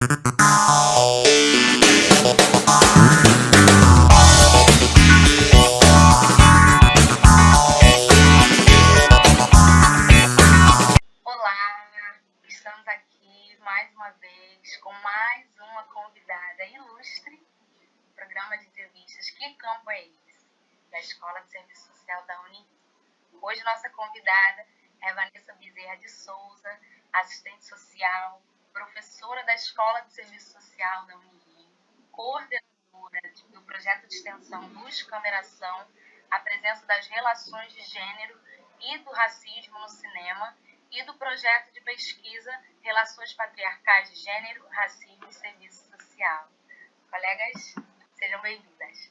Olá, estamos aqui mais uma vez com mais uma convidada ilustre do programa de entrevistas Que Campo é Esse? Da Escola de Serviço Social da Unirio. Hoje nossa convidada é Vanessa Bezerra de Souza, assistente social, professora da Escola de Serviço Social da Unirio, coordenadora do projeto de extensão Luz Cameração, a presença das relações de gênero e do racismo no cinema, e do projeto de pesquisa Relações Patriarcais de Gênero, Racismo e Serviço Social. Colegas, sejam bem-vindas.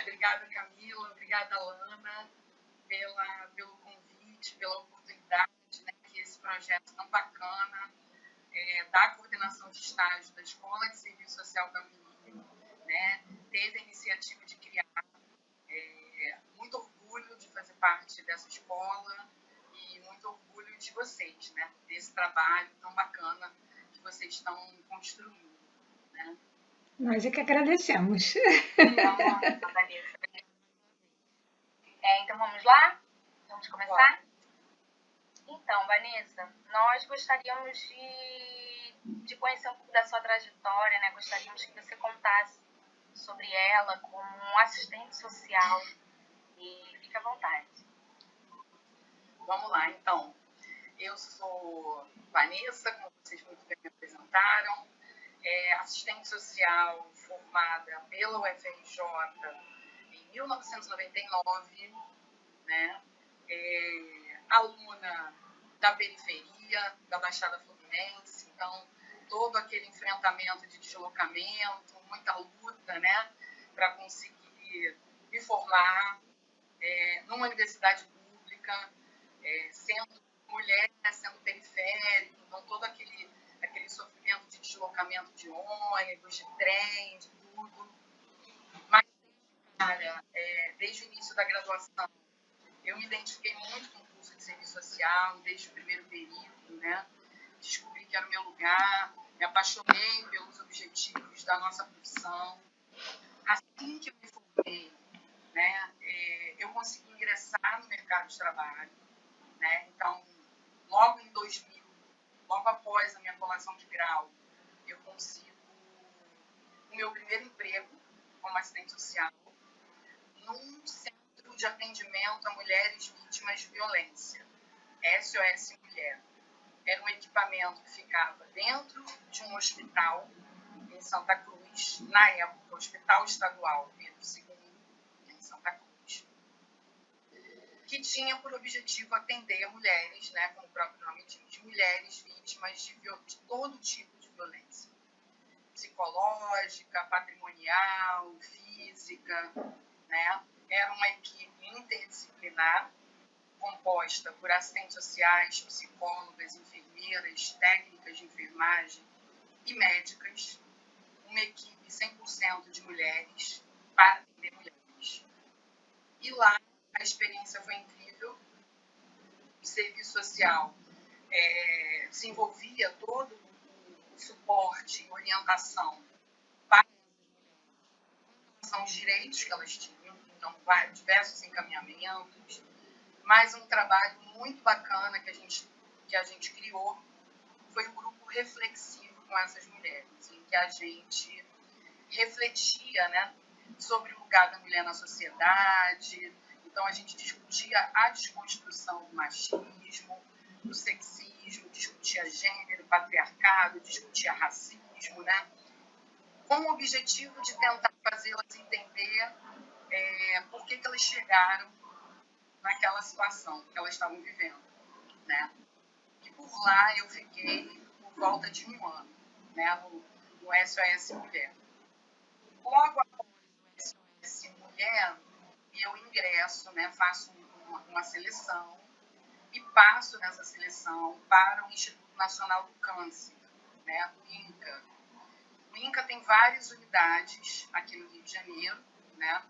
Obrigada Camila, obrigada Lana pelo convite, pela oportunidade, né, que esse projeto tão bacana da coordenação de estágio da Escola de Serviço Social da Unirio, né, teve a iniciativa de criar. Muito orgulho de fazer parte dessa escola e muito orgulho de vocês, né, desse trabalho tão bacana que vocês estão construindo, né? Nós é que agradecemos. Então, Vanessa. Então, vamos lá? Vamos começar? Então, Vanessa, nós gostaríamos de conhecer um pouco da sua trajetória, né? Gostaríamos que você contasse sobre ela como um assistente social. E fique à vontade. Vamos lá, então. Eu sou Vanessa, como vocês muito bem me apresentaram, assistente social formada pela UFRJ em 1999, né? Aluna da periferia, da Baixada Fluminense, então todo aquele enfrentamento de deslocamento, muita luta, né, para conseguir me formar numa universidade pública, sendo mulher, sendo periférica, então todo aquele sofrimento de deslocamento de ônibus, de trem, de tudo. Mas, cara, desde o início da graduação, eu me identifiquei muito com o curso de serviço social, desde o primeiro período, né? Descobri que era o meu lugar, me apaixonei pelos objetivos da nossa profissão. Assim que eu me formei, né, eu consegui ingressar no mercado de trabalho, né? Então, logo em 2000, logo após a minha colação de grau, eu consigo o meu primeiro emprego como assistente social num centro de atendimento a mulheres vítimas de violência, SOS Mulher. Era um equipamento que ficava dentro de um hospital em Santa Cruz, na época, Hospital Estadual Pedro II, em Santa Cruz, que tinha por objetivo atender mulheres, né, como o próprio nome diz, mulheres vítimas de todo tipo de violência, psicológica, patrimonial, física, né? Era uma equipe interdisciplinar, composta por assistentes sociais, psicólogas, enfermeiras, técnicas de enfermagem e médicas, uma equipe 100% de mulheres para atender mulheres. E lá a experiência foi incrível. O serviço social desenvolvia todo o suporte e orientação para as mulheres, são os direitos que elas tinham, então diversos encaminhamentos, mas um trabalho muito bacana que a gente criou foi um grupo reflexivo com essas mulheres, em que a gente refletia, né, sobre o lugar da mulher na sociedade. Então, a gente discutia a desconstrução do machismo, do sexismo, discutia gênero, patriarcado, discutia racismo, né, com o objetivo de tentar fazê-las entender por que elas chegaram naquela situação que elas estavam vivendo, né? E por lá eu fiquei por volta de 1 ano, né, no SOS Mulher. Logo após o SOS Mulher, eu ingresso, né, faço uma seleção e passo nessa seleção para o Instituto Nacional do Câncer, né, o INCA. O INCA tem várias unidades aqui no Rio de Janeiro, né?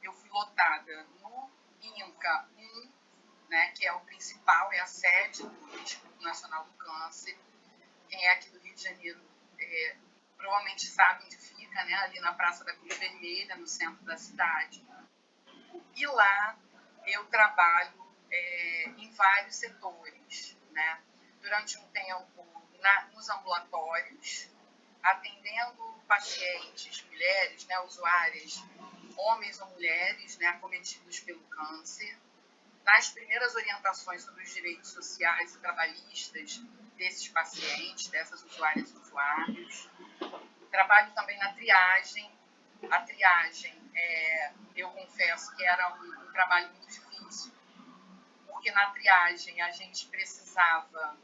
Eu fui lotada no INCA 1, né, que é o principal, é a sede do Instituto Nacional do Câncer. Quem é aqui do Rio de Janeiro provavelmente sabe onde fica, né, ali na Praça da Cruz Vermelha, no centro da cidade. E lá eu trabalho em vários setores, né? Durante um tempo nos ambulatórios, atendendo pacientes, mulheres, né, usuárias, homens ou mulheres, né, acometidos pelo câncer, nas primeiras orientações sobre os direitos sociais e trabalhistas desses pacientes, dessas usuárias e usuários. Trabalho também na triagem. A triagem, eu confesso que era um trabalho muito difícil, porque na triagem a gente precisava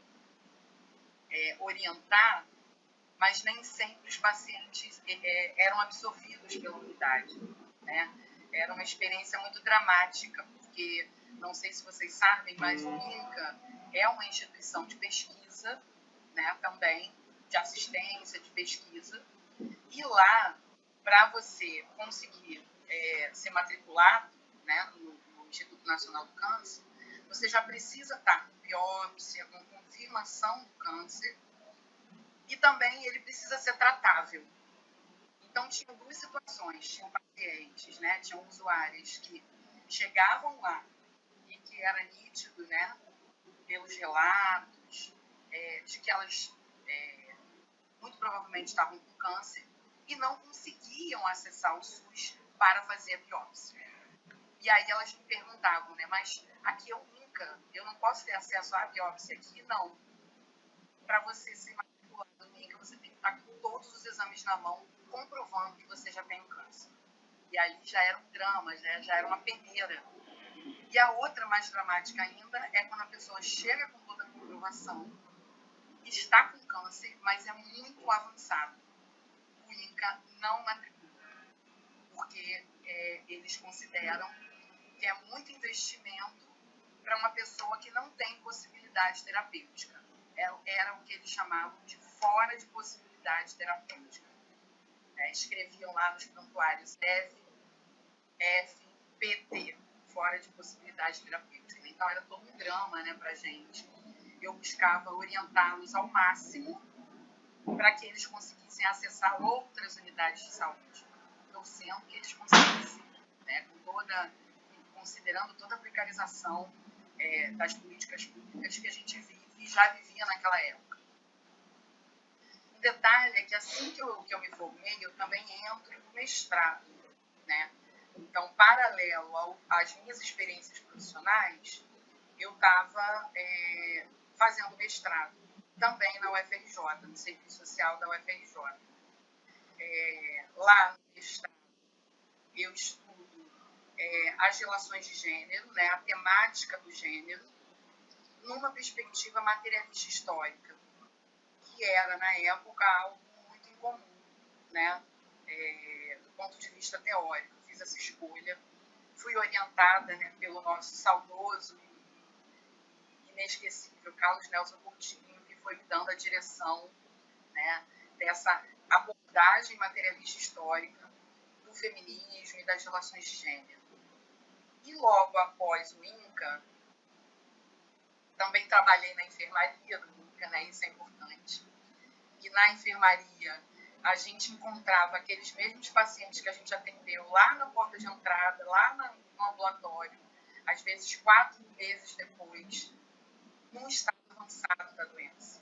orientar, mas nem sempre os pacientes eram absorvidos pela unidade, né? Era uma experiência muito dramática, porque, não sei se vocês sabem, mas o INCA é uma instituição de pesquisa, né, também, de assistência, de pesquisa, e lá, para você conseguir ser matriculado, né, no Instituto Nacional do Câncer, você já precisa estar com biópsia, com confirmação do câncer, e também ele precisa ser tratável. Então, tinham duas situações. Tinham pacientes, né, tinham usuários que chegavam lá e que era nítido, né, pelos relatos, de que elas muito provavelmente estavam com câncer e não conseguiam acessar o SUS para fazer a biópsia. E aí elas me perguntavam, né, mas aqui eu não posso ter acesso à biópsia aqui? Não. Para você ser matriculado no INCA, você tem que estar com todos os exames na mão, comprovando que você já tem o câncer. E aí já era um drama, né, já era uma peneira. E a outra mais dramática ainda é quando a pessoa chega com toda a comprovação, está com câncer, mas é muito avançado. O INCA não matricula, porque eles consideram que é muito investimento para uma pessoa que não tem possibilidade terapêutica. Era o que eles chamavam de fora de possibilidade terapêutica. Escreviam lá nos prontuários FPT, fora de possibilidade terapêutica. Então era todo um drama, né, para a gente. Eu buscava orientá-los ao máximo para que eles conseguissem acessar outras unidades de saúde, torcendo que eles conseguissem, né, considerando toda a precarização das políticas públicas que a gente vive e já vivia naquela época. Um detalhe é que assim que eu me formei, eu também entro no mestrado, né? Então, paralelo às minhas experiências profissionais, eu estava fazendo mestrado também na UFRJ, no Serviço Social da UFRJ. Lá no mestrado, eu estudo as relações de gênero, né, a temática do gênero, numa perspectiva materialista histórica, que era, na época, algo muito incomum, né, do ponto de vista teórico. Fiz essa escolha, fui orientada, né, pelo nosso saudoso e inesquecível Carlos Nelson Coutinho, que foi me dando a direção, né, dessa abordagem materialista histórica do feminismo e das relações de gênero. E logo após o INCA, também trabalhei na enfermaria do INCA, né, isso é importante. E na enfermaria, a gente encontrava aqueles mesmos pacientes que a gente atendeu lá na porta de entrada, lá no ambulatório, às vezes 4 meses depois, num estado avançado da doença,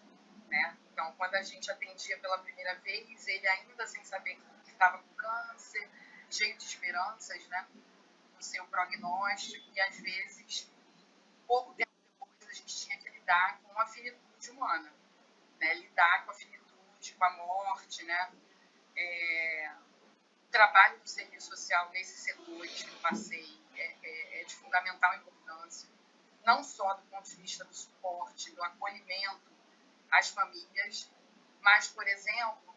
né? Então, quando a gente atendia pela primeira vez, ele ainda sem saber que estava com câncer, cheio de esperanças, né, no seu prognóstico, e às vezes, pouco tempo depois, a gente tinha que lidar com a finitude humana, né? Lidar com a finitude, com a morte, né? O trabalho do serviço social nesses setores que eu passei é de fundamental importância, não só do ponto de vista do suporte, do acolhimento às famílias, mas, por exemplo,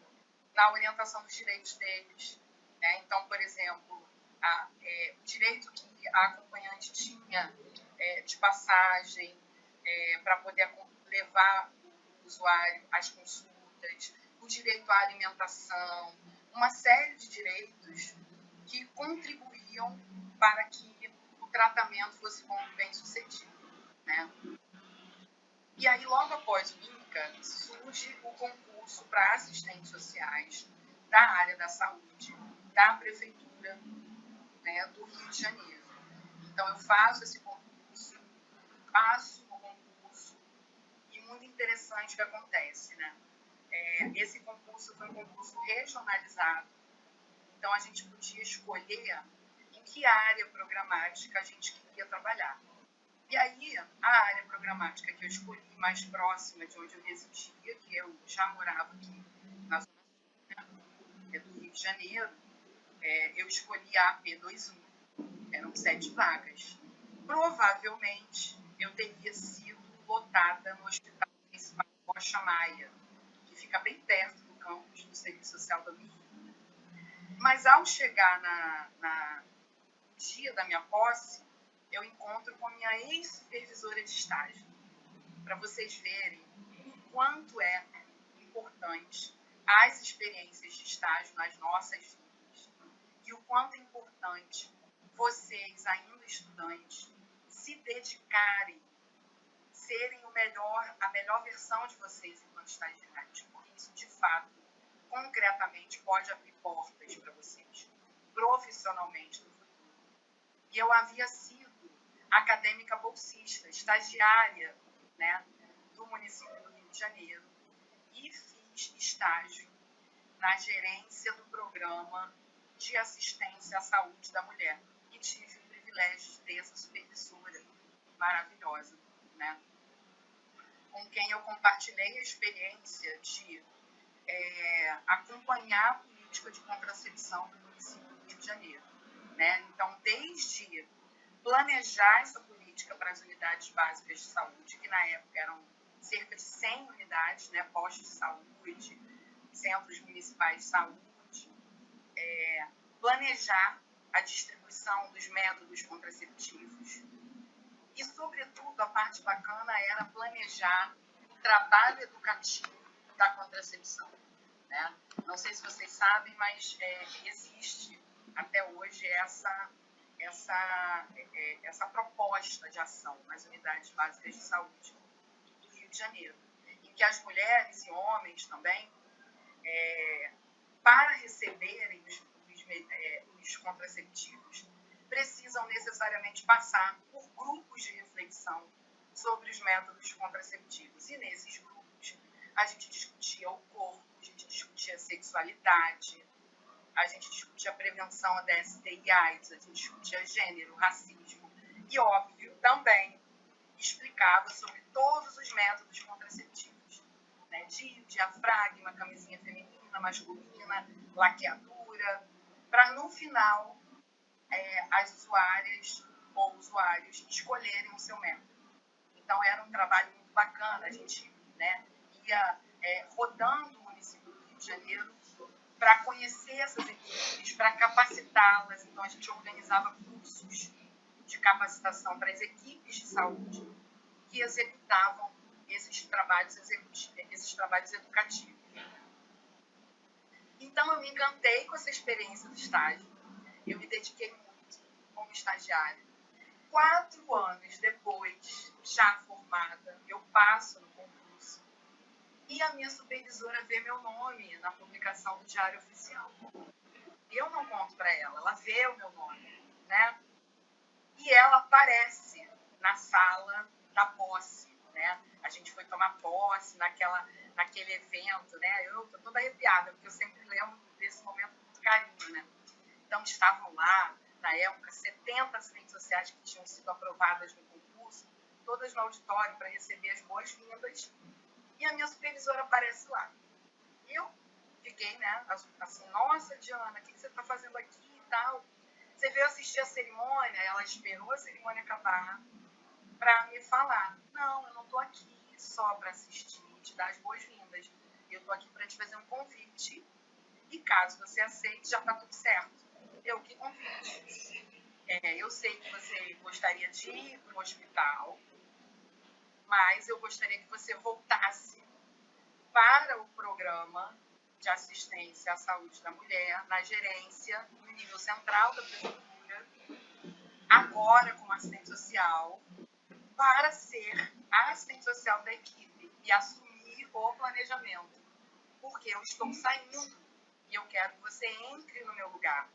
na orientação dos direitos deles, né? Então, por exemplo, o direito que a acompanhante tinha de passagem para poder levar o usuário às consultas, o direito à alimentação, uma série de direitos que contribuíam para que o tratamento fosse bem sucedido. né? E aí, logo após o INCA, surge o concurso para assistentes sociais da área da saúde, da Prefeitura, né, do Rio de Janeiro. Então, eu faço esse concurso, passo no concurso, e muito interessante o que acontece, né? Esse concurso foi um concurso regionalizado, então a gente podia escolher em que área programática a gente queria trabalhar. E aí, a área programática que eu escolhi, mais próxima de onde eu residia, que eu já morava aqui na Zona Sul, do Rio de Janeiro, eu escolhi a AP21, eram 7 vagas. Provavelmente, eu teria sido lotada no Hospital Municipal Rocha Maia, que fica bem perto do campus do Serviço Social da Rio. Mas, ao chegar no dia da minha posse, eu encontro com a minha ex-supervisora de estágio, para vocês verem o quanto é importante as experiências de estágio nas nossas vidas e o quanto é importante vocês, ainda estudantes, se dedicarem, serem a melhor versão de vocês enquanto estagiários, porque isso, de fato, concretamente, pode abrir portas para vocês, profissionalmente, no futuro. E eu havia sido acadêmica bolsista, estagiária, né, do município do Rio de Janeiro, e fiz estágio na gerência do programa de assistência à saúde da mulher. E tive o privilégio de ter essa supervisora maravilhosa, né, com quem eu compartilhei a experiência de acompanhar a política de contracepção do município do Rio de Janeiro, né? Então, desde planejar essa política para as unidades básicas de saúde, que na época eram cerca de 100 unidades, né, postos de saúde, centros municipais de saúde, planejar a distribuição dos métodos contraceptivos e, sobretudo, a parte bacana era planejar o trabalho educativo da contracepção, né? Não sei se vocês sabem, mas existe até hoje essa proposta de ação nas unidades básicas de saúde do Rio de Janeiro, em que as mulheres e homens também, para receberem os contraceptivos, precisam necessariamente passar por grupos de reflexão sobre os métodos contraceptivos. E nesses grupos, a gente discutia o corpo, a gente discutia a sexualidade, a gente discutia a prevenção a DST e AIDS, a gente discutia gênero, racismo e, óbvio, também explicava sobre todos os métodos contraceptivos, né? DIU, diafragma, camisinha feminina, masculina, laqueadura, para no final as usuárias ou usuários escolherem o seu método. Então era um trabalho muito bacana, a gente, né, ia rodando o município do Rio de Janeiro para conhecer essas equipes, para capacitá-las. Então, a gente organizava cursos de capacitação para as equipes de saúde que executavam esses trabalhos educativos. Então, eu me encantei com essa experiência do estágio. Eu me dediquei muito como estagiária. 4 anos depois, já formada, eu passo no concurso e a minha supervisora vê meu nome na publicação do Diário Oficial. Eu não conto para ela, ela vê o meu nome, né? E ela aparece na sala da posse, né? A gente foi tomar posse naquele evento, né? Eu tô toda arrepiada, porque eu sempre lembro desse momento com muito carinho, né? Então, estavam lá, na época, 70 assistentes sociais que tinham sido aprovadas no concurso, todas no auditório para receber as boas-vindas. E a minha supervisora aparece lá. E eu fiquei, né, assim, nossa, Diana, o que você está fazendo aqui e tal? Você veio assistir a cerimônia? Ela esperou a cerimônia acabar para me falar. Não, eu não estou aqui só para assistir e te dar as boas-vindas. Eu estou aqui para te fazer um convite. E caso você aceite, já está tudo certo. Eu que convite. Eu sei que você gostaria de ir para o hospital, mas eu gostaria que você voltasse para o programa de assistência à saúde da mulher, na gerência, no nível central da prefeitura, agora como assistente social, para ser a assistente social da equipe e assumir o planejamento, porque eu estou saindo e eu quero que você entre no meu lugar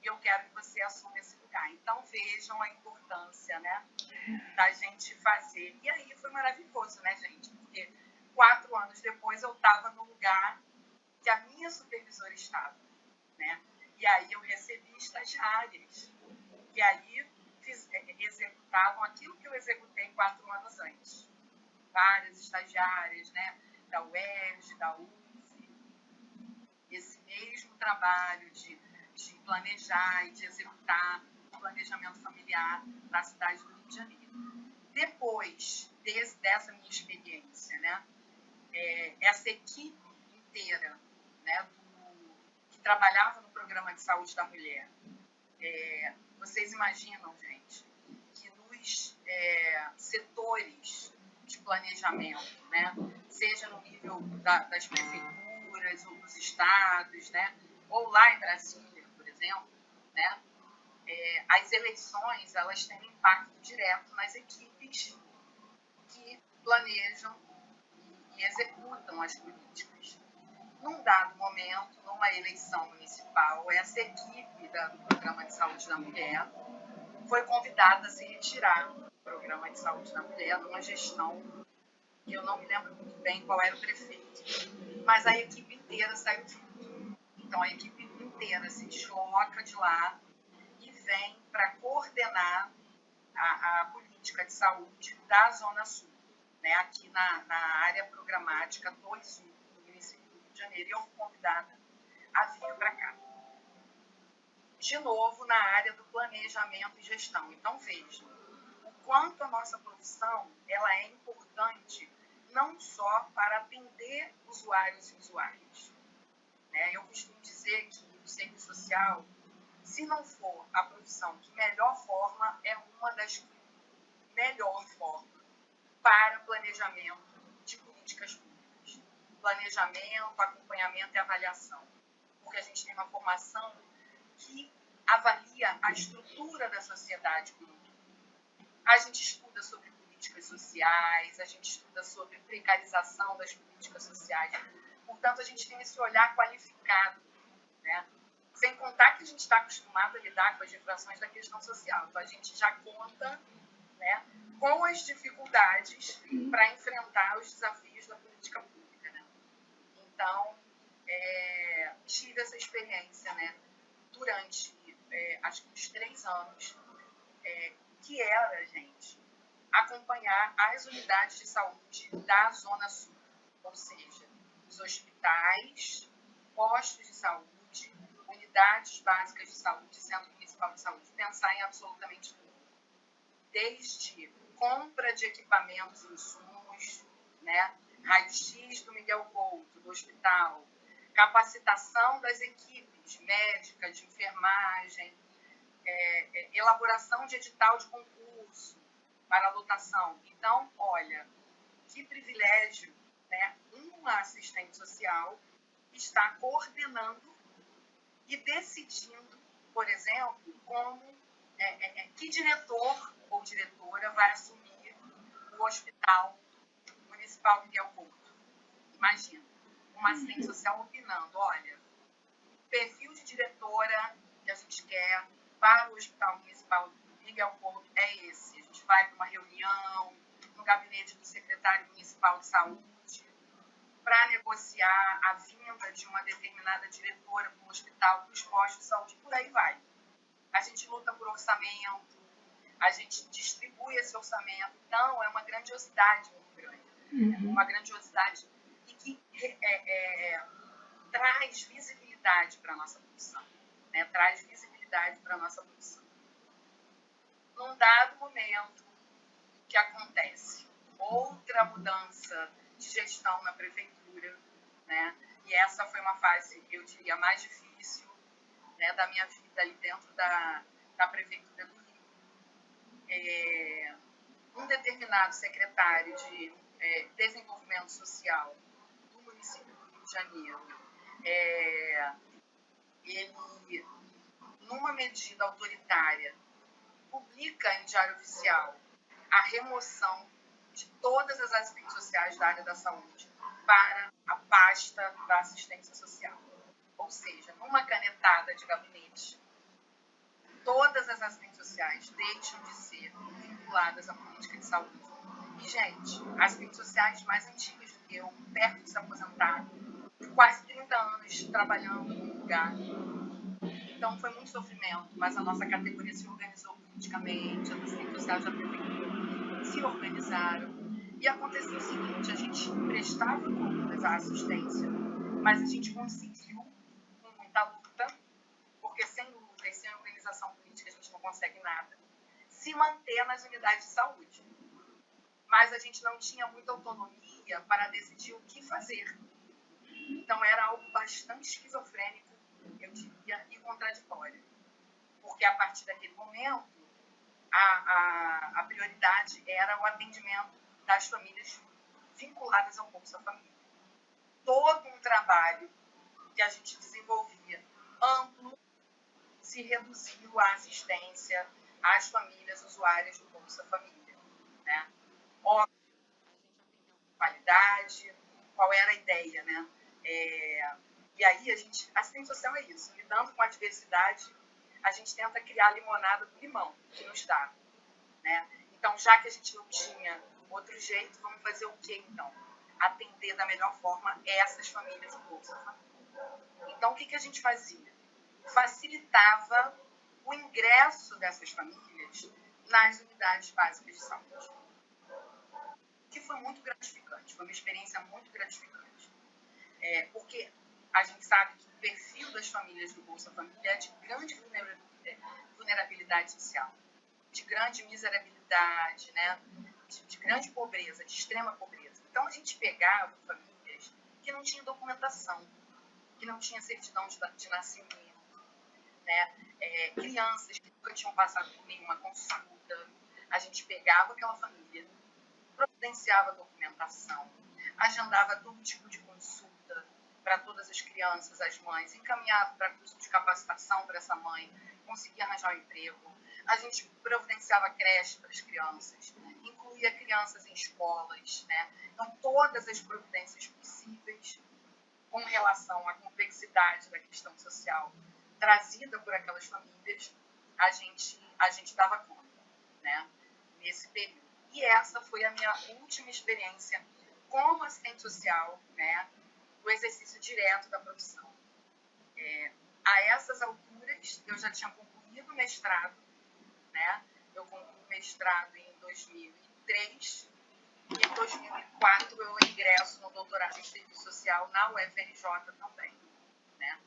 e eu quero que você assuma esse lugar. Então vejam a importância, né, da gente fazer. E aí foi maravilhoso, né, gente? Porque 4 anos depois eu estava no lugar que a minha supervisora estava, né? E aí eu recebi estagiárias que aí executavam aquilo que eu executei 4 anos antes. Várias estagiárias, né, da UERJ, da UF. Esse mesmo trabalho de planejar e de executar o planejamento familiar na cidade do Rio de Janeiro. Depois dessa minha experiência, né, essa equipe inteira, né, que trabalhava no Programa de Saúde da Mulher, vocês imaginam, gente, que nos setores de planejamento, né, seja no nível das prefeituras ou dos estados, né, ou lá em Brasília, por exemplo, né, as eleições elas têm um impacto direto nas equipes que planejam e executam as políticas. Num dado momento, numa eleição municipal, essa equipe do Programa de Saúde da Mulher foi convidada a se retirar do Programa de Saúde da Mulher numa gestão que eu não me lembro muito bem qual era o prefeito, mas a equipe inteira saiu junto. Então, a equipe inteira se desloca de lá e vem para coordenar a política de saúde da Zona Sul, né, aqui na área programática 2.1 do município do Rio de Janeiro, e eu fui convidada a vir para cá. De novo, na área do planejamento e gestão. Então, vejam o quanto a nossa profissão ela é importante não só para atender usuários e usuárias. Né? Eu costumo dizer que o serviço social, se não for a profissão que melhor forma, é uma das melhor formas para planejamento de políticas públicas. Planejamento, acompanhamento e avaliação. Porque a gente tem uma formação que avalia a estrutura da sociedade como um todo. A gente estuda sobre políticas sociais, a gente estuda sobre precarização das políticas sociais. Portanto, a gente tem esse olhar qualificado, né? Sem contar que a gente está acostumado a lidar com as infrações da questão social. Então, a gente já conta, né, com as dificuldades para enfrentar os desafios da política pública. Né? Então, tive essa experiência, né, durante, acho que uns 3 anos, que era, gente, acompanhar as unidades de saúde da Zona Sul, ou seja, os hospitais, postos de saúde, unidades básicas de saúde, Centro Municipal de Saúde, pensar em absolutamente tudo. Desde compra de equipamentos e insumos, né? Raio-X do Miguel Couto, do hospital, capacitação das equipes médicas, de enfermagem, elaboração de edital de concurso para a lotação. Então, olha, que privilégio, né? Uma assistente social está coordenando e decidindo, por exemplo, como que diretor ou diretora vai assumir o Hospital Municipal Miguel Couto. Imagina, uma assistente social opinando, olha, o perfil de diretora que a gente quer para o Hospital Municipal Miguel Couto é esse. A gente vai para uma reunião no gabinete do secretário municipal de saúde para negociar a vinda de uma determinada diretora para o hospital, para os postos de saúde, por aí vai. A gente luta por orçamento, a gente distribui esse orçamento. Então, é uma grandiosidade muito grande. Uma grandiosidade e que traz visibilidade para a nossa profissão. Né? Traz visibilidade para a nossa profissão. Num dado momento, o que acontece? Outra mudança de gestão na prefeitura, né? E essa foi uma fase, eu diria, mais difícil, né, da minha vida ali dentro da prefeitura do Rio. Um determinado secretário de desenvolvimento social do município do Rio de Janeiro, ele, numa medida autoritária, publica em Diário Oficial a remoção de todas as assistentes sociais da área da saúde para a pasta da assistência social. Ou seja, numa canetada de gabinete, todas as assistentes sociais deixam de ser vinculadas à política de saúde. E, gente, as assistentes sociais mais antigas do que eu, perto de se aposentar, quase 30 anos trabalhando num lugar. Então, foi muito sofrimento, mas a nossa categoria se organizou politicamente, as assistentes sociais da prefeitura se organizaram. E aconteceu o seguinte, a gente prestava contas à assistência, mas a gente conseguiu, com muita luta, porque sem luta e sem organização política a gente não consegue nada, se manter nas unidades de saúde. Mas a gente não tinha muita autonomia para decidir o que fazer. Então era algo bastante esquizofrênico, eu diria, e contraditório. Porque a partir daquele momento, a prioridade era o atendimento das famílias vinculadas ao Bolsa Família. Todo um trabalho que a gente desenvolvia amplo se reduziu à assistência às famílias usuárias do Bolsa Família. Né? Óbvio, a gente atendeu com qualidade, qual era a ideia, né? E aí, a assistente social é isso, lidando com a diversidade, a gente tenta criar limonada do limão que nos dá. Né? Então, já que a gente não tinha outro jeito, vamos fazer o quê, então? Atender da melhor forma essas famílias do Bolsa Família. Então, o que a gente fazia? Facilitava o ingresso dessas famílias nas unidades básicas de saúde. Que foi muito gratificante, foi uma experiência muito gratificante. Porque a gente sabe que o perfil das famílias do Bolsa Família é de grande vulnerabilidade social, de grande miserabilidade, né? de grande pobreza, de extrema pobreza. Então, a gente pegava famílias que não tinham documentação, que não tinham certidão de nascimento, né? Crianças que nunca tinham passado por nenhuma consulta. A gente pegava aquela família, providenciava a documentação, agendava todo tipo de consulta para todas as crianças, as mães, encaminhava para curso de capacitação para essa mãe, conseguia arranjar um emprego. A gente providenciava creche para as crianças, incluía crianças em escolas, né? Então, todas as providências possíveis com relação à complexidade da questão social trazida por aquelas famílias, a gente dava conta, né? Nesse período. E essa foi a minha última experiência como assistente social, né? O exercício direto da profissão. A essas alturas, eu já tinha concluído o mestrado, né? Eu concluí o mestrado em 2003 e em 2004 eu ingresso no doutorado em serviço social na UFRJ também, né?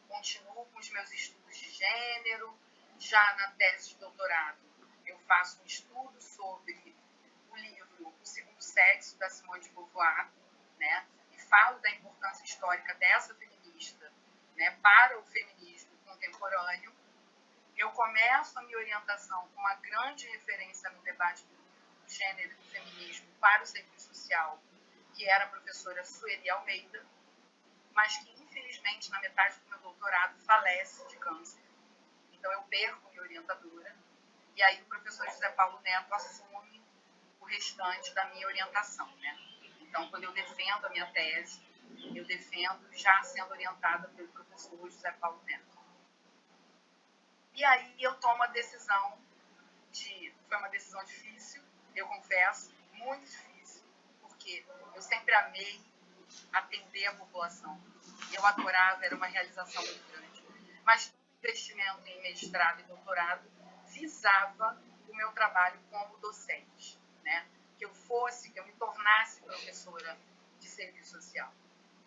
Continuo com os meus estudos de gênero, já na tese de doutorado eu faço um estudo sobre o livro O Segundo Sexo, da Simone de Beauvoir, né? E falo da importância histórica dessa feminista, né, para o feminismo contemporâneo. Eu começo a minha orientação com uma grande referência no debate do gênero e do feminismo para o serviço social, que era a professora Sueli Almeida, mas que, infelizmente, na metade do meu doutorado, falece de câncer. Então, eu perco minha orientadora, e aí o professor José Paulo Neto assume o restante da minha orientação, né? Então, quando eu defendo a minha tese, eu defendo já sendo orientada pelo professor José Paulo Neto. E aí eu tomo a decisão foi uma decisão difícil, eu confesso, muito difícil, porque eu sempre amei atender a população. Eu adorava, era uma realização muito grande. Mas o investimento em mestrado e doutorado visava o meu trabalho como docente, né? Que eu me tornasse professora de serviço social.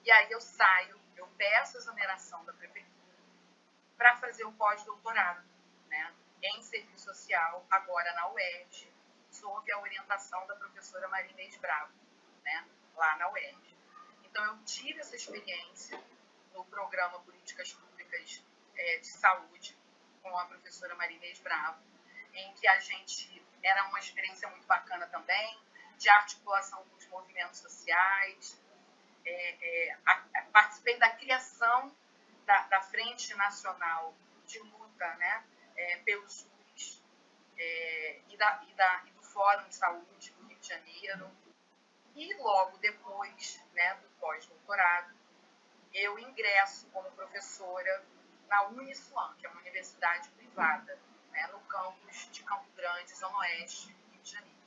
E aí eu saio, eu peço a exoneração da prefeitura para fazer o pós-doutorado, né? Em serviço social, agora na UERJ, sob a orientação da professora Maria Inês Bravo, né? Lá na UERJ. Então, eu tive essa experiência no programa Políticas Públicas de Saúde, com a professora Maria Inês Bravo, em que era uma experiência muito bacana também, de articulação com os movimentos sociais. Participei da criação da Frente Nacional de Luta, né, pelo SUS, e do Fórum de Saúde do Rio de Janeiro. E logo depois, né, do pós-doutorado, eu ingresso como professora na Uniswan, que é uma universidade privada, né, no campus de Campo Grande, Zona Oeste, Rio de Janeiro.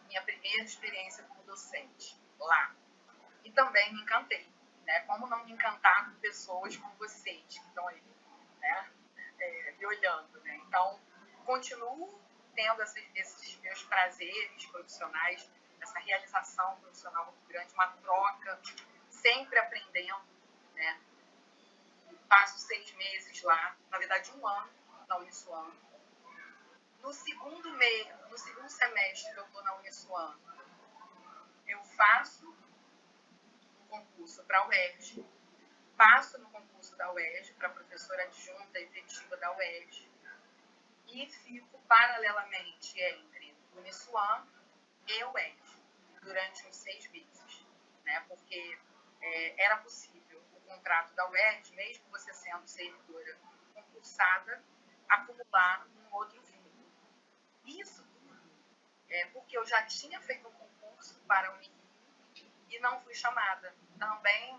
Minha primeira experiência como docente lá. E também me encantei, né? Como não me encantar com pessoas como vocês, que estão aí, né, me olhando, né? Então, continuo tendo esses meus prazeres profissionais, essa realização profissional muito grande, uma troca, sempre aprendendo, né? E passo 6 meses lá, na verdade 1 ano na Uniswan. No segundo semestre que eu estou na Uniswan, eu faço um concurso para a UERJ, passo no concurso da UERJ para professora adjunta efetiva da UERJ e fico paralelamente entre Uniswan e UERJ durante uns 6 meses, né? Porque era possível o contrato da UERJ, mesmo você sendo servidora concursada, acumular um outro vínculo. Isso tudo porque eu já tinha feito um concurso para a Unirio e não fui chamada. Também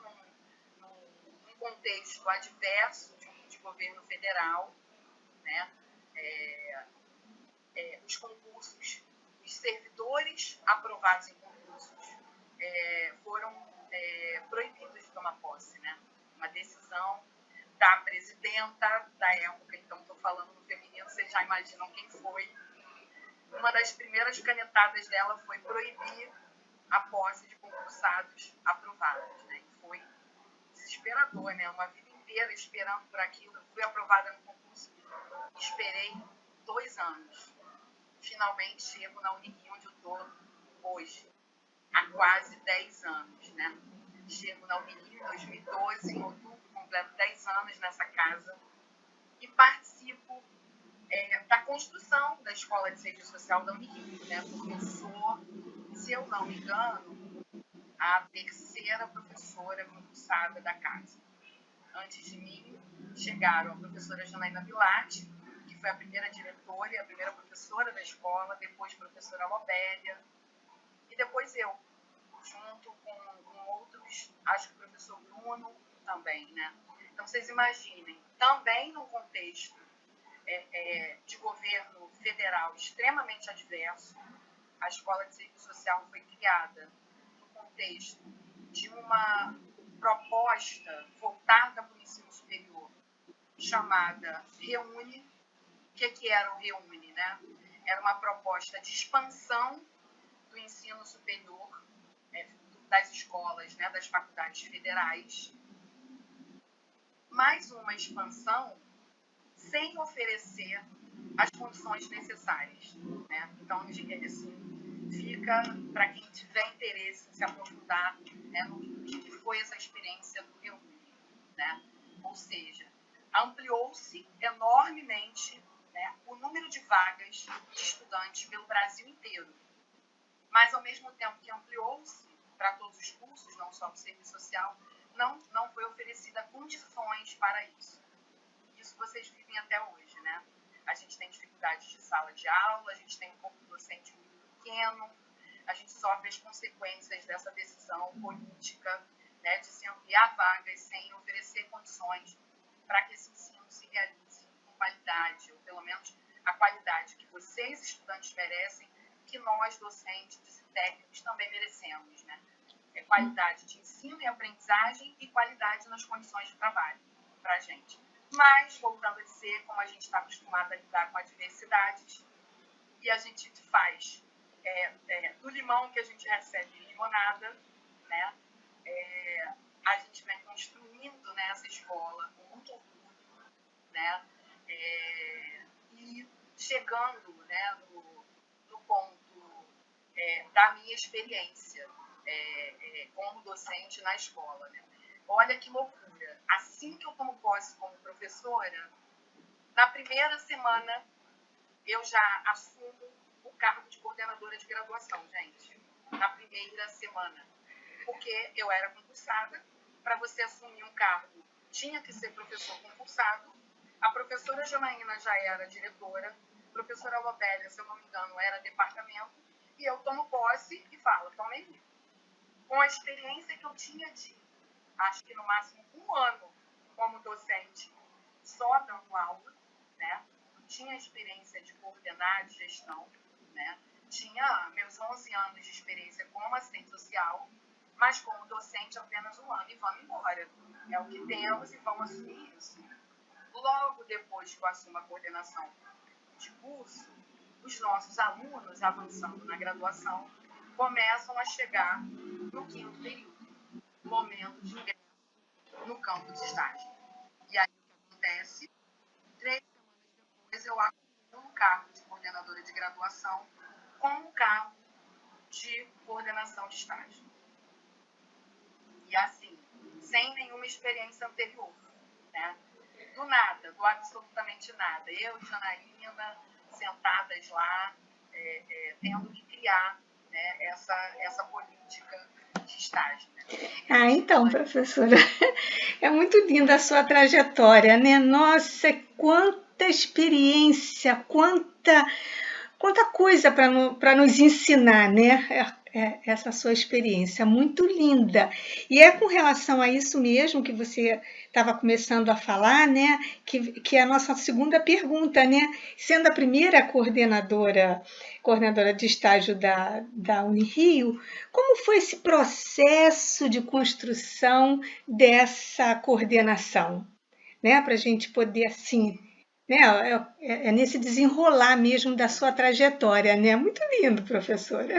num contexto adverso de governo federal, né? Os concursos, os servidores aprovados em concursos foram proibidos de tomar posse, né? Uma decisão da presidenta da época, então estou falando no feminino, vocês já imaginam quem foi. Uma das primeiras canetadas dela foi proibir a posse de concursados aprovados, né? E foi desesperador, né? Uma vida inteira esperando por aquilo. Eu fui aprovada no concurso, esperei 2 anos. Finalmente chego na Unirio, onde eu estou hoje, há quase 10 anos, né? Chego na Unirio em 2012, em outubro, completo 10 anos nessa casa e participo da construção da Escola de Serviço Social da Unirio, né? Porque eu sou, se eu não me engano, a terceira professora concursada da casa. Antes de mim, chegaram a professora Janaína Bilatti, que foi a primeira diretora e a primeira professora da escola, depois a professora Lobélia, e depois eu, junto com outros, acho que o professor Bruno também, né? Então, vocês imaginem, também num contexto de governo federal extremamente adverso, a Escola de Serviço Social foi criada no contexto de uma proposta voltada para o ensino superior chamada Reúne. O que era o Reúne, né? Era uma proposta de expansão do ensino superior das escolas, né, das faculdades federais, mais uma expansão sem oferecer as condições necessárias, né? Então, assim, fica para quem tiver interesse em se aprofundar, né, no que foi essa experiência do Reúne, né? Ou seja, ampliou-se enormemente, né, o número de vagas de estudantes pelo Brasil inteiro, mas ao mesmo tempo que ampliou-se para todos os cursos, não só para o serviço social, não foi oferecida condições para isso. Isso vocês vivem até hoje, né? A gente tem dificuldades de sala de aula, a gente tem um corpo docente muito pequeno, a gente sofre as consequências dessa decisão política, né, de se ampliar vagas sem oferecer condições para que esse ensino se realize com qualidade, ou pelo menos a qualidade que vocês, estudantes, merecem, que nós, docentes e técnicos, também merecemos, né? Qualidade de ensino e aprendizagem e qualidade nas condições de trabalho para a gente. Mas, voltando a dizer, como a gente está acostumado a lidar com adversidades, e a gente faz do limão que a gente recebe limonada, né? A gente vem construindo, né, essa escola com muito orgulho, né? E chegando, né, no ponto da minha experiência como docente na escola, né? Olha que loucura. Assim que eu tomo posse como professora, na primeira semana eu já assumo o cargo de coordenadora de graduação, gente. Na primeira semana. Porque eu era concursada. Para você assumir um cargo, tinha que ser professor concursado. A professora Janaína já era diretora. O professora Lobélia, se eu não me engano, era departamento, e eu tomo posse e falo, tomem livre. Com a experiência que eu tinha de, acho que no máximo 1 ano como docente, só dando aula, né? Tinha experiência de coordenar, de gestão, né? Tinha meus 11 anos de experiência como assistente social, mas como docente apenas 1 ano e vamos embora. É o que temos e vamos assumir isso. Logo depois que eu assumo a coordenação de curso, os nossos alunos, avançando na graduação, começam a chegar no 5º período, momento de ingresso no campo de estágio. E aí o que acontece? 3 semanas depois eu acumulo o cargo de coordenadora de graduação com o cargo de coordenação de estágio. E assim, sem nenhuma experiência anterior, né? Do nada, do absolutamente nada. Eu e Janaína sentadas lá, tendo que criar, né, essa política de estágio. Né? Ah, então, professora, é muito linda a sua trajetória, né? Nossa, quanta experiência, quanta coisa para nos ensinar, né? Essa sua experiência, muito linda. E é com relação a isso mesmo que você estava começando a falar, né? Que é a nossa segunda pergunta, né? Sendo a primeira coordenadora de estágio da Unirio, como foi esse processo de construção dessa coordenação, né? Para a gente poder, assim, né? É nesse desenrolar mesmo da sua trajetória, né? Muito lindo, professora.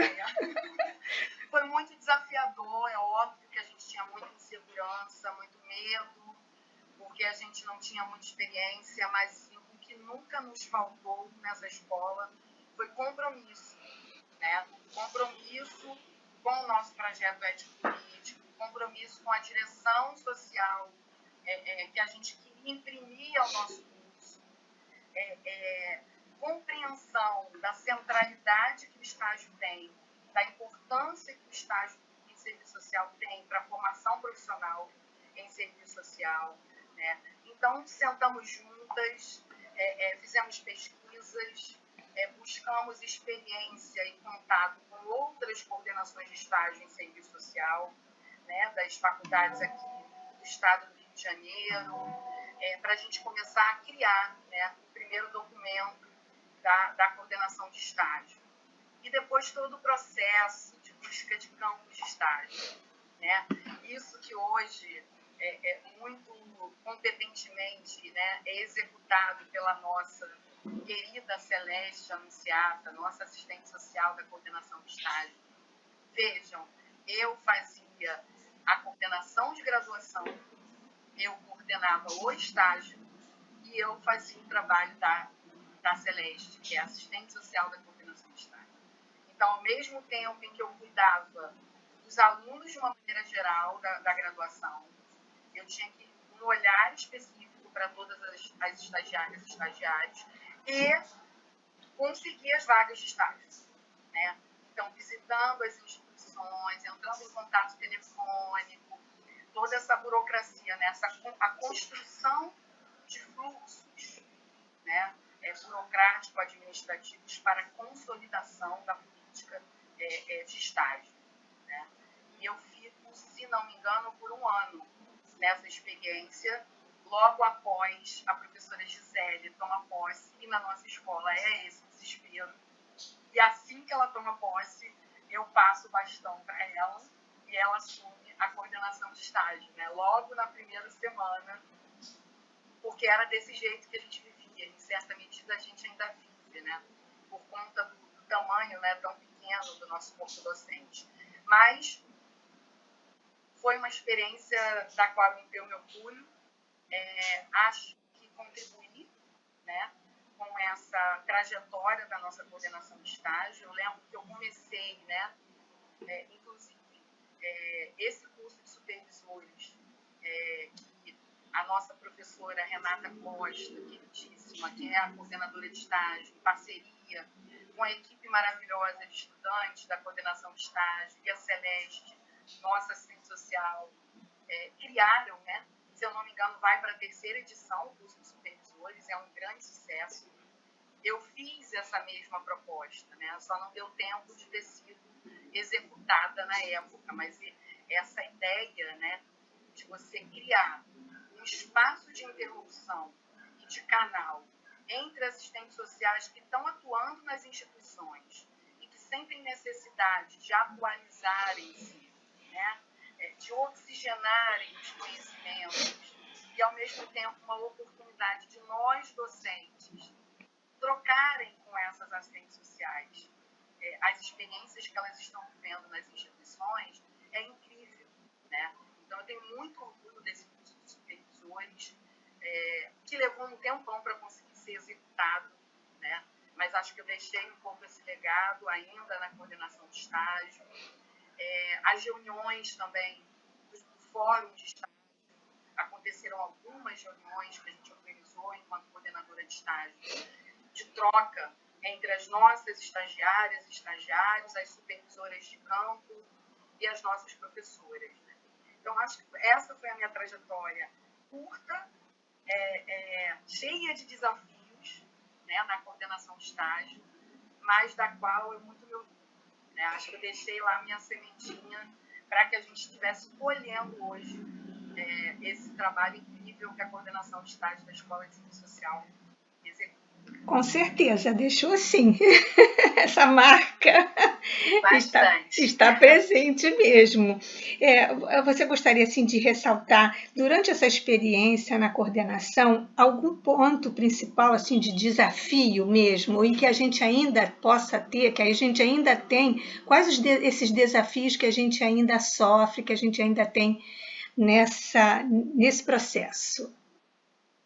Foi muito desafiador, é óbvio que a gente tinha muita insegurança, muito medo, porque a gente não tinha muita experiência, mas o que nunca nos faltou nessa escola foi compromisso, né? Compromisso com o nosso projeto ético-político, compromisso com a direção social que a gente queria imprimir ao nosso curso, compreensão da centralidade que o estágio tem, da importância que o estágio em serviço social tem para a formação profissional em serviço social, né? Então, sentamos juntas, fizemos pesquisas, buscamos experiência e contato com outras coordenações de estágio em serviço social, né, das faculdades aqui do estado do Rio de Janeiro, para a gente começar a criar, né, o primeiro documento da coordenação de estágio. E depois todo o processo de busca de campos de estágio, né? Isso que hoje muito competentemente, né, é executado pela nossa querida Celeste Anunciata, nossa assistente social da coordenação de estágio. Vejam, eu fazia a coordenação de graduação, eu coordenava o estágio e eu fazia o trabalho da Celeste, que é assistente social da coordenação de estágio. Então, ao mesmo tempo em que eu cuidava dos alunos de uma maneira geral da graduação, eu tinha que um olhar específico para todas as estagiárias e estagiários e conseguir as vagas de estágio, né? Então, visitando as instituições, entrando em contato telefônico, toda essa burocracia, né? A construção de fluxos, né? Burocrático-administrativos para a consolidação da política de estágio, né? E eu fico, se não me engano, por 1 ano nessa experiência. Logo após a professora Gisele toma posse, e na nossa escola é esse desespero. E assim que ela toma posse, eu passo o bastão para ela e ela assume a coordenação de estágio, né? Logo na primeira semana, porque era desse jeito que a gente vivia. Em certa medida, a gente ainda vive, né? Por conta do tamanho, né, tão pequeno do nosso corpo docente. Mas foi uma experiência da qual eu me orgulho. Acho que contribuí, né, com essa trajetória da nossa coordenação de estágio. Eu lembro que eu comecei, né, inclusive, esse curso de supervisores, que a nossa professora Renata Costa, queridíssima, que é a coordenadora de estágio, em parceria com a equipe maravilhosa de estudantes da coordenação de estágio e a Celeste, nossa assistente social, criaram, né? Se eu não me engano, vai para a 3ª edição o curso de supervisores, é um grande sucesso. eu fiz essa mesma proposta, né? Só não deu tempo de ter sido executada na época, mas essa ideia, né, de você criar um espaço de interlocução e de canal entre assistentes sociais que estão atuando nas instituições e que sentem necessidade de atualizarem-se, né, de oxigenarem os conhecimentos e, ao mesmo tempo, uma oportunidade de nós, docentes, trocarem com essas assistentes sociais as experiências que elas estão vivendo nas instituições, é incrível, né? Então, eu tenho muito orgulho desse curso de supervisores, que levou um tempão para conseguir ser executado, né? Mas acho que eu deixei um pouco esse legado ainda na coordenação de estágio. As reuniões também do fórum de estágio, aconteceram algumas reuniões que a gente organizou enquanto coordenadora de estágio, de troca entre as nossas estagiárias e estagiários, as supervisoras de campo e as nossas professoras, né? Então, acho que essa foi a minha trajetória curta, cheia de desafios, né, na coordenação de estágio, mas da qual eu muito me orgulho, né? Acho que eu deixei lá a minha sementinha para que a gente estivesse colhendo hoje esse trabalho incrível que a coordenação de estágio da Escola de Serviço Social executa. Com certeza, deixou sim. Essa marca está presente mesmo. Você gostaria assim, de ressaltar, durante essa experiência na coordenação, algum ponto principal assim, de desafio mesmo, e que a gente ainda possa ter, que a gente ainda tem, quais esses desafios que a gente ainda sofre, que a gente ainda tem nesse processo?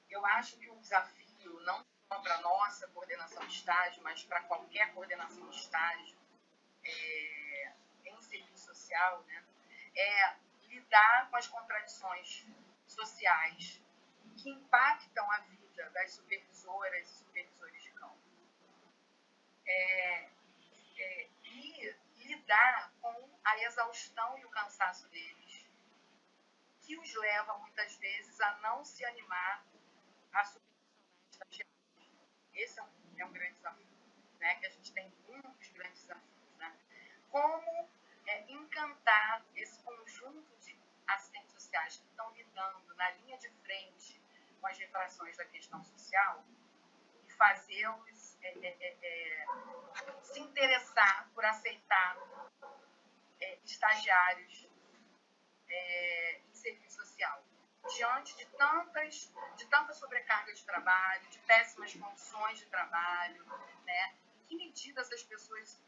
Eu acho que o desafio, não só para a nossa coordenação de estágio, mas para qualquer coordenação de estágio em serviço social, né, é lidar com as contradições sociais que impactam a vida das supervisoras e supervisores de campo. E lidar com a exaustão e o cansaço deles, que os leva, muitas vezes, a não se animar a supervisionar estagiários. Esse é um grande desafio, né? Que a gente tem um dos grandes desafios, né? Como encantar esse conjunto de assistentes sociais que estão lidando na linha de frente com as refrações da questão social e fazê-los se interessar por aceitar estagiários em serviço social, diante de tanta sobrecarga de trabalho, de péssimas condições de trabalho, né? Em que medida essas pessoas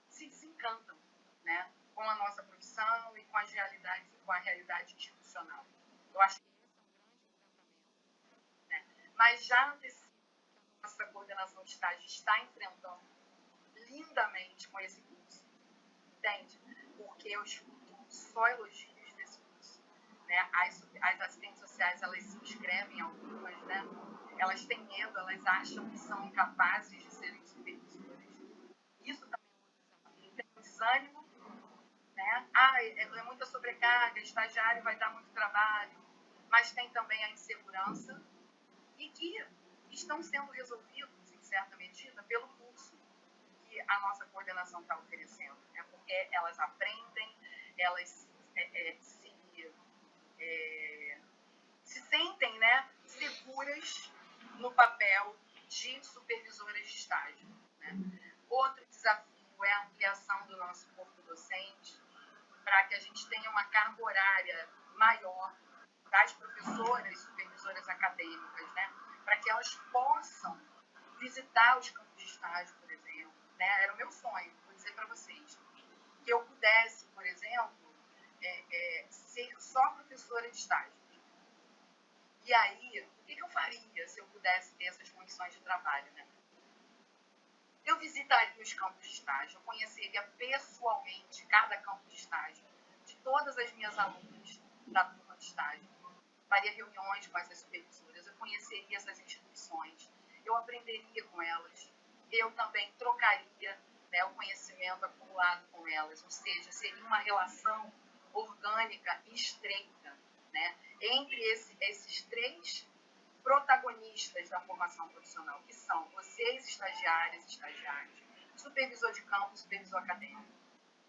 se desencantam, né, com a nossa profissão e com as realidades, com a realidade institucional. Eu acho que esse é um grande encantamento, né? Mas já antecipo que a nossa coordenação de estágio está enfrentando lindamente com esse curso, entende? Porque eu escuto só elogios desse curso, né? As assistentes sociais, elas se inscrevem em algumas, né? Elas têm medo, elas acham que são incapazes de serem supervisoras. Isso também é um desafio. Tem um desânimo, né? É muita sobrecarga, estagiário vai dar muito trabalho, mas tem também a insegurança e que estão sendo resolvidos, em certa medida, pelo curso que a nossa coordenação está oferecendo, né? Porque elas aprendem, elas se sentem, né, seguras no papel de supervisoras de estágio, né? Outro desafio é a ampliação do nosso corpo docente para que a gente tenha uma carga horária maior das professoras, supervisoras acadêmicas, né? Para que elas possam visitar os campos de estágio, por exemplo, né? Era o meu sonho, vou dizer para vocês, que eu pudesse, por exemplo, ser só professora de estágio. E aí, o que eu faria se eu pudesse ter essas condições de trabalho, né? Eu visitaria os campos de estágio, eu conheceria pessoalmente cada campo de estágio de todas as minhas alunas da turma de estágio. Faria reuniões com essas supervisoras, eu conheceria essas instituições, eu aprenderia com elas, eu também trocaria, né, o conhecimento acumulado com elas, ou seja, seria uma relação orgânica e estreita, né, entre esses três protagonistas da formação profissional, que são vocês, estagiárias, estagiários, supervisor de campo, supervisor acadêmico.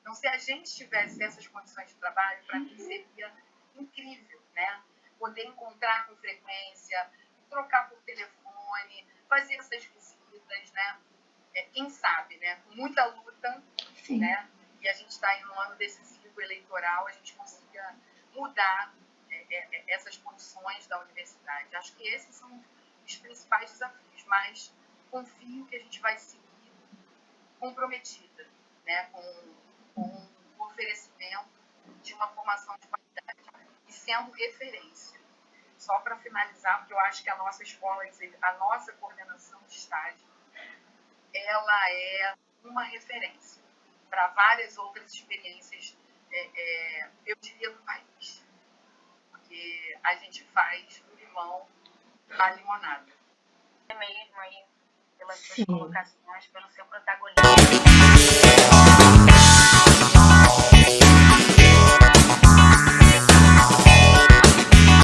Então, se a gente tivesse essas condições de trabalho, para mim seria incrível, né? Poder encontrar com frequência, trocar por telefone, fazer essas visitas, né? Quem sabe, né? Com muita luta, Sim. né? E a gente está em um ano decisivo eleitoral, a gente consiga mudar essas condições da universidade. Acho que esses são os principais desafios, mas confio que a gente vai seguir comprometida, né? Com o oferecimento de uma formação de qualidade e sendo referência. Só para finalizar, porque eu acho que a nossa escola, a nossa coordenação de estágio, ela é uma referência para várias outras experiências, eu diria, do país. Porque a gente faz do limão a limonada. Mesmo aí, pelas suas Sim. colocações, pelo seu protagonismo.